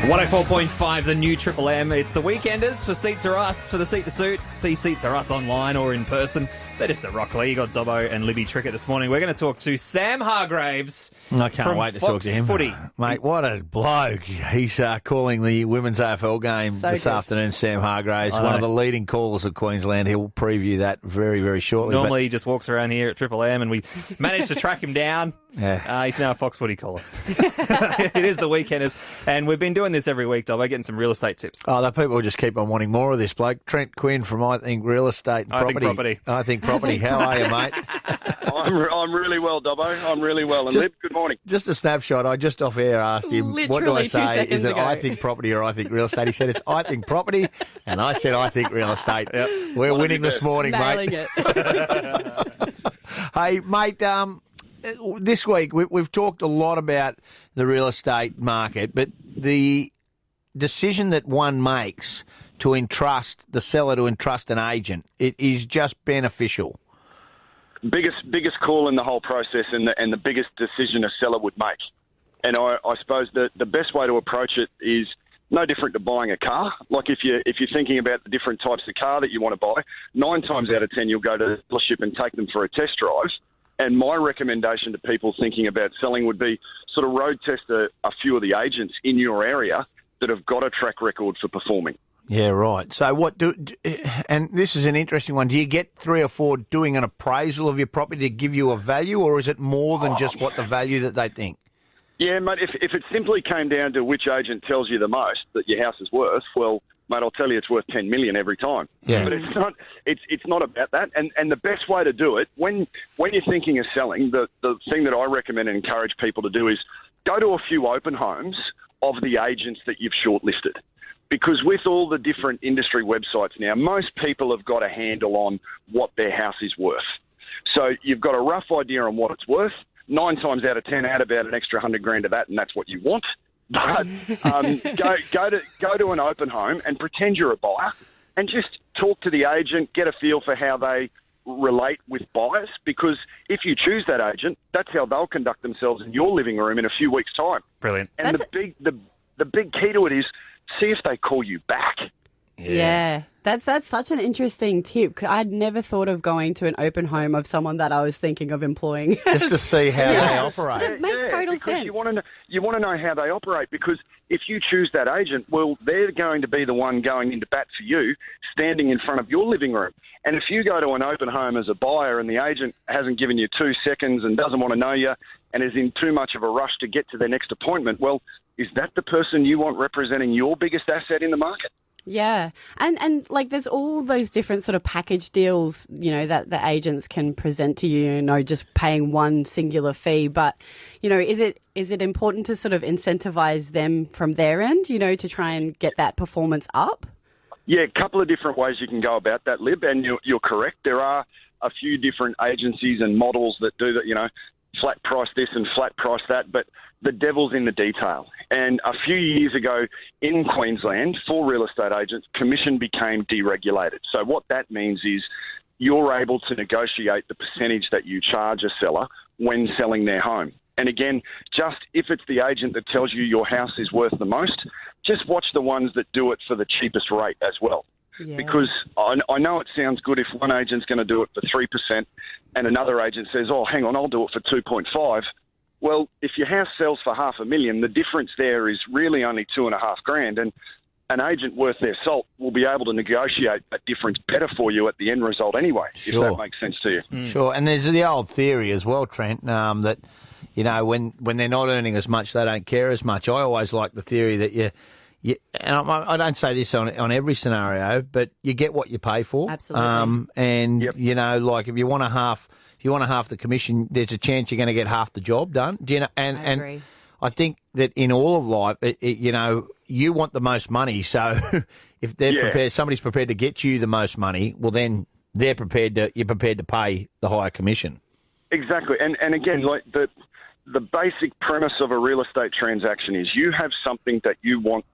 104.5, the new Triple M. It's the Weekenders for Seats Are Us, for the Seat to Suit. See Seats Are Us online or in person. That is the Rock Lee. You got Dobbo and Libby Trickett this morning. We're going to talk to Sam Hargraves. I can't wait to talk to him. Footy. Mate, what a bloke. He's calling the women's AFL game this afternoon, Sam Hargraves, one of the leading callers of Queensland. He'll preview that very, very shortly. Normally he just walks around here at Triple M and we managed to track him down. Yeah. He's now a Fox Footy caller. It is the Weekenders, and we've been doing this every week, Dobbo, getting some real estate tips. Oh, the people just keep on wanting more of this bloke. Trent Quinn from I Think Real Estate and Property. I Think Property. How are you, mate? I'm really well, Dobbo. I'm really well. And Lib, good morning. Just a snapshot. I just off air asked him, Literally what do I 2 say? seconds Is it ago. I Think Property or I Think Real Estate? He said it's I Think Property, and I said I Think Real Estate. Yep. We're winning this morning, Nailing mate. it. Hey, mate, this week we've talked a lot about the real estate market, but the decision that one makes to entrust the seller to entrust an agent, it is just beneficial. Biggest call in the whole process, and the biggest decision a seller would make. And I suppose the best way to approach it is no different to buying a car. Like if you're thinking about the different types of car that you want to buy, 9 times out of 10 you'll go to the dealership and take them for a test drive. And my recommendation to people thinking about selling would be sort of road test a few of the agents in your area that have got a track record for performing. Yeah, right. So and this is an interesting one, do you get 3 or 4 doing an appraisal of your property to give you a value, or is it more than just what the value that they think? Yeah, mate, if it simply came down to which agent tells you the most that your house is worth, well, mate, I'll tell you it's worth $10 million every time. Yeah. But it's not about that. And the best way to do it, when you're thinking of selling, the thing that I recommend and encourage people to do is go to a few open homes of the agents that you've shortlisted. Because with all the different industry websites now, most people have got a handle on what their house is worth. So you've got a rough idea on what it's worth. 9 times out of 10, add about an extra $100,000 to that, and that's what you want. But go to an open home and pretend you're a buyer, and just talk to the agent, get a feel for how they relate with buyers. Because if you choose that agent, that's how they'll conduct themselves in your living room in a few weeks' time. Brilliant. And the big key to it is see if they call you back. Yeah. That's such an interesting tip. I'd never thought of going to an open home of someone that I was thinking of employing. Just to see how they operate. But it makes total sense. You want to know how they operate, because if you choose that agent, well, they're going to be the one going into bat for you, standing in front of your living room. And if you go to an open home as a buyer and the agent hasn't given you 2 seconds and doesn't want to know you and is in too much of a rush to get to their next appointment, well, is that the person you want representing your biggest asset in the market? Yeah. And like there's all those different sort of package deals, that the agents can present to you, just paying one singular fee. But, is it important to sort of incentivize them from their end, to try and get that performance up? Yeah, a couple of different ways you can go about that, Lib, and you're correct. There are a few different agencies and models that do that, flat price this and flat price that, but the devil's in the detail. And a few years ago in Queensland, for real estate agents, commission became deregulated. So what that means is you're able to negotiate the percentage that you charge a seller when selling their home. And again, just if it's the agent that tells you your house is worth the most, just watch the ones that do it for the cheapest rate as well. Yeah. Because I know it sounds good if one agent's going to do it for 3% and another agent says, oh, hang on, I'll do it for 2.5. Well, if your house sells for $500,000, the difference there is really only $2,500, and an agent worth their salt will be able to negotiate that difference better for you at the end result anyway, Sure. if that makes sense to you. Sure, and there's the old theory as well, Trent, that, when they're not earning as much, they don't care as much. I always like the theory that and I don't say this on every scenario, but you get what you pay for. Absolutely. Like if you want half the commission, there's a chance you're going to get half the job done. Do you know? I agree. And I think that in all of life, you want the most money. So if they're prepared, somebody's prepared to get you the most money, well then you're prepared to pay the higher commission. Exactly, and again, like the basic premise of a real estate transaction is you have something that you want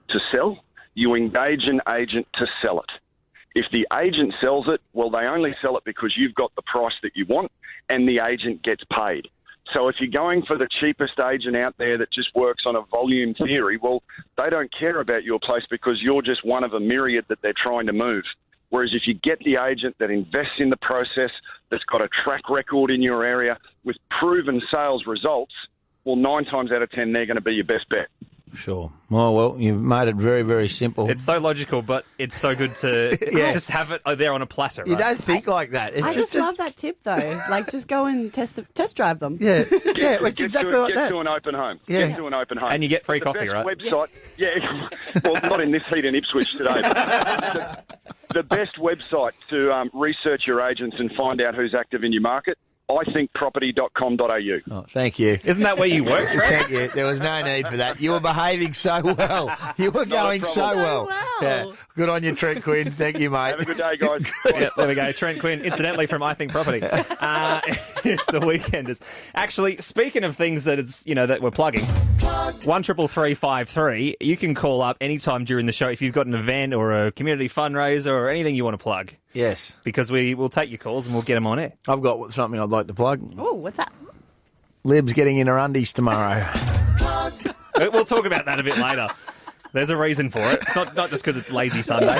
to sell, you engage an agent to sell it. If the agent sells it, well, they only sell it because you've got the price that you want and the agent gets paid. So if you're going for the cheapest agent out there that just works on a volume theory, well, they don't care about your place because you're just one of a myriad that they're trying to move. Whereas if you get the agent that invests in the process, that's got a track record in your area with proven sales results, well, 9 times out of 10, they're going to be your best bet. Sure. Well, you've made it very, very simple. It's so logical, but it's so good to just have it there on a platter. Right? You don't think like that. It's I just love that tip, though. Like, just go and test drive them. Yeah, it's exactly like that. Get to an open home. Yeah. Get to an open home. And you get free coffee, right? Website, well, not in this heat in Ipswich today. But the best website to research your agents and find out who's active in your market, ithinkproperty.com.au. Oh, thank you. Isn't that where you work, Trent? Thank you. There was no need for that. You were behaving so well. You were going so well. Yeah. Good on you, Trent Quinn. Thank you, mate. Have a good day, guys. Yeah, there we go. Trent Quinn, incidentally from I Think Property. It's the Weekenders. Actually, speaking of things that it's that we're plugging, 133353. You can call up anytime during the show if you've got an event or a community fundraiser or anything you want to plug. Yes. Because we will take your calls and we'll get them on air. I've got something I'd like to plug. Oh, what's that? Lib's getting in her undies tomorrow. We'll talk about that a bit later. There's a reason for it. It's not just because it's lazy Sunday.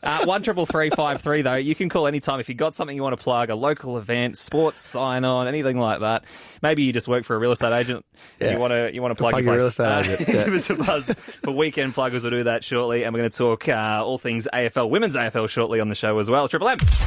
133353 though. You can call anytime if you've got something you want to plug, a local event, sports sign-on, anything like that. Maybe you just work for a real estate agent. Yeah. You want to plug your your place. real estate agent. Yeah. Give us a buzz for Weekend Pluggers. We'll do that shortly, and we're going to talk all things AFL, women's AFL shortly on the show as well. Triple M.